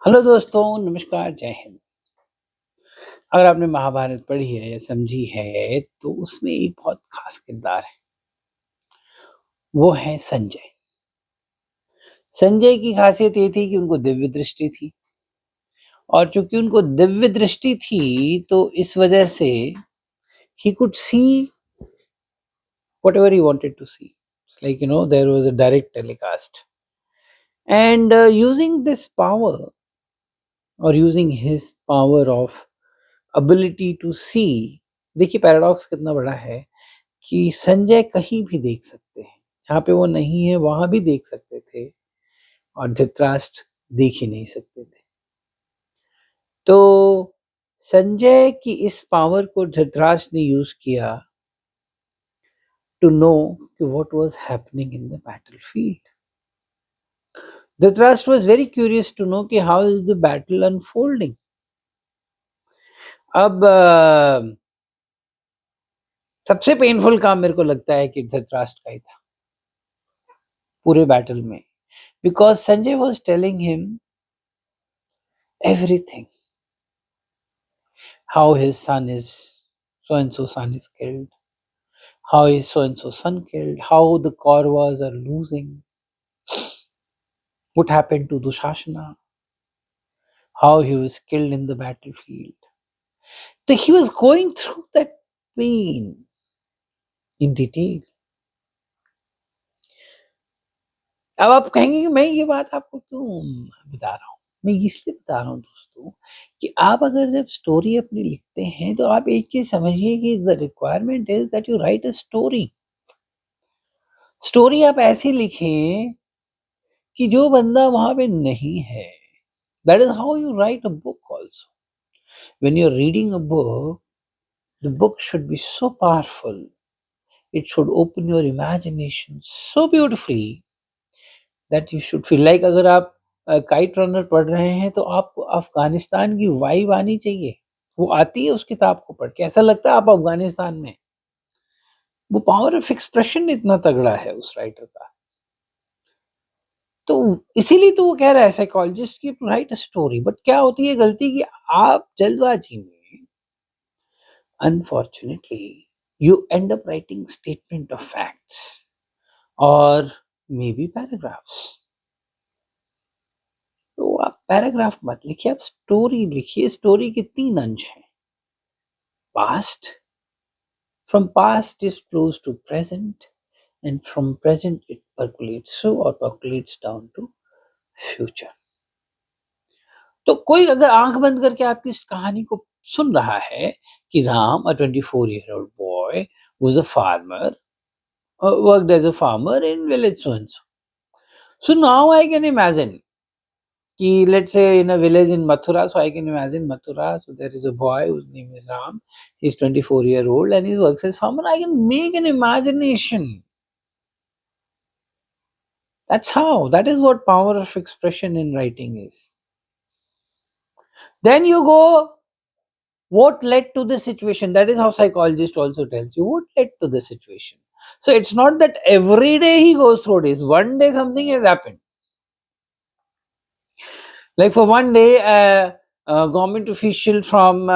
Hello दोस्तों, नमस्कार, जय हिंद। अगर आपने महाभारत पढ़ी है या समझी है, तो उसमें एक बहुत खास किरदार है, वो है संजय। संजय की खासियत ये थी कि उनको दिव्य दृष्टि थी और चूँकि उनको दिव्य दृष्टि थी, तो इस वजह से ही could see whatever he wanted to see. It's like there was a direct telecast and using this power और using his power of ability to see. देखिए पैराडॉक्स कितना बड़ा है कि संजय कहीं भी देख सकते हैं, जहाँ पे वो नहीं है वहां भी देख सकते थे और धृतराष्ट्र देख ही नहीं सकते थे। तो संजय की इस पावर को धृतराष्ट्र ने यूज किया टू नो कि what was happening in the battlefield. Dhritarashtra was very curious to know कि how is the battle unfolding. अब सबसे पेनफुल काम मेरे को लगता है कि धृतराष्ट्र का ही था पूरे बैटल में, because Sanjay was telling him everything, how his son is so and so son is killed, how his so and so son killed, how the Kauravas are losing, what happened to Dushashana, how he was killed in the battlefield. So he was going through that pain in detail. अब आप कहेंगे कि मैं ये बात आपको क्यों बता रहा हूँ। मैं इसलिए बता रहा हूँ दोस्तों कि आप अगर जब स्टोरी अपनी लिखते हैं तो आप एक चीज समझिए कि the requirement is that you write a story. Story आप ऐसी लिखें कि जो बंदा वहां पे नहीं है। That is how you write a book also. When you are reading a book, the book should be so powerful, it should open your imagination so beautifully that you should feel like अगर आप kite runner पढ़ रहे हैं तो आपको अफगानिस्तान की vibe आनी चाहिए। वो आती है उस किताब को पढ़ के, ऐसा लगता है आप अफगानिस्तान में। वो पावर ऑफ एक्सप्रेशन इतना तगड़ा है उस राइटर का। तो इसीलिए तो वो कह रहा है साइकोलॉजिस्ट की राइट स्टोरी। बट क्या होती है गलती कि आप जल्दबाजी में unfortunately you and up writing statement of facts और मे बी पैराग्राफ्स। तो आप पैराग्राफ मत लिखिए, आप स्टोरी लिखिए। स्टोरी के तीन अंश हैं। Past, from past is close to present and from present it percolates और परकुलेट्स डाउन टू फ्यूचर। तो कोई अगर आंख बंद करके आपकी इस कहानी को सुन रहा है कि Ram, a 24-year-old boy, was a farmer, worked as a farmer in village so and so. So now I can imagine कि let's say in a village in Mathura, so I can imagine Mathura. So there is a boy whose name is Ram. He's 24-year-old and he works as farmer. I can make an imagination. That's how. That is what power of expression in writing is. Then you go, what led to the situation? That is how psychologist also tells you what led to the situation. So it's not that every day he goes through this. One day something has happened. Like for one day, a government official from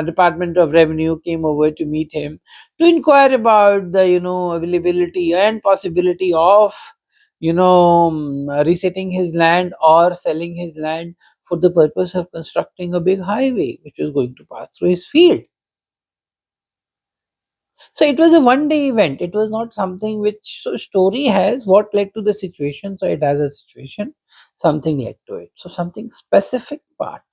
Department of Revenue came over to meet him to inquire about the availability and possibility of resetting his land or selling his land for the purpose of constructing a big highway which was going to pass through his field. So it was a one day event. It was not something which, so story has what led to the situation. So it has a situation, something led to it. So something specific part.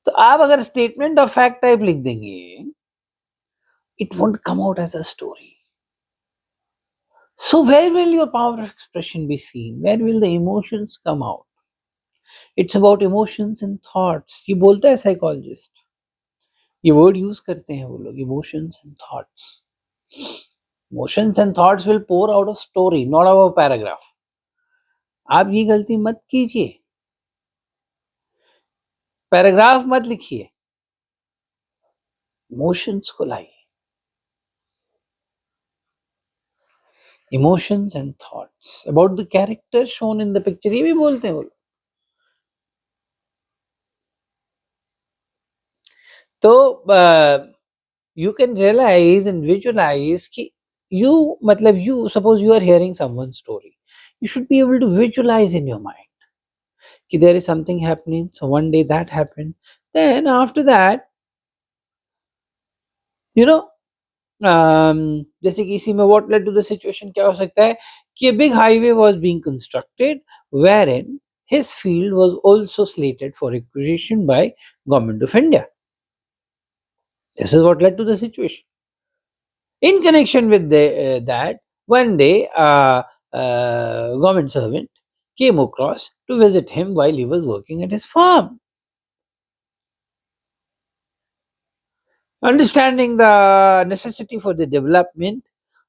तो आप अगर statement of fact type लिख देंगे, it won't come out as a story. So where will your power of expression be seen? Where will the emotions come out? It's about emotions and thoughts. ये बोलता है psychologist, ये word use करते हैं वो लोग, emotions and thoughts. Emotions and thoughts will pour out a story, not out of a paragraph. आप ये गलती मत कीजिए, पैराग्राफ मत लिखिए, इमोशंस को लाइए। Emotions and thoughts about the character shown in the picture, ये भी बोलते हैं वो लोग। So you can realize and visualize कि you suppose you are hearing someone's story, you should be able to visualize in your mind कि there is something happening, so one day that happened, then after that, you know, जैसे कि इसी में what led to the situation क्या हो सकता है कि a big highway was being constructed wherein his field was also slated for acquisition by government of India. This is what led to the situation. In connection with that, one day a government servant came across to visit him while he was working at his farm. Understanding the necessity for the development,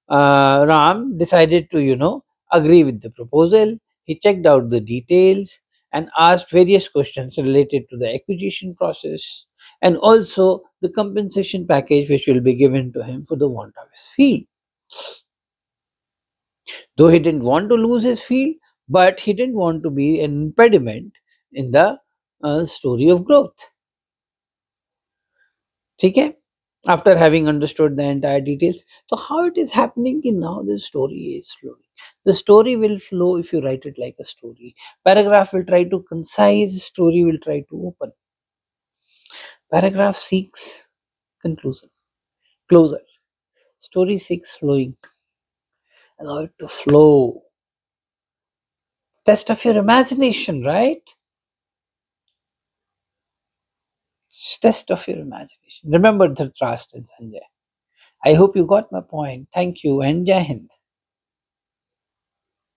Ram decided to, agree with the proposal. He checked out the details and asked various questions related to the acquisition process and also the compensation package which will be given to him for the want of his field. Though he didn't want to lose his field, but he didn't want to be an impediment in the story of growth. ठीक है? After having understood the entire details, so how it is happening कि now the story is flowing. The story will flow if you write it like a story. Paragraph will try to concise, story will try to open. Paragraph seeks conclusion, closer. Story seeks flowing. Allow it to flow. Test of your imagination, right? Test of your imagination. Remember the trust in Sanjay. I hope you got my point. Thank you and Jai Hind.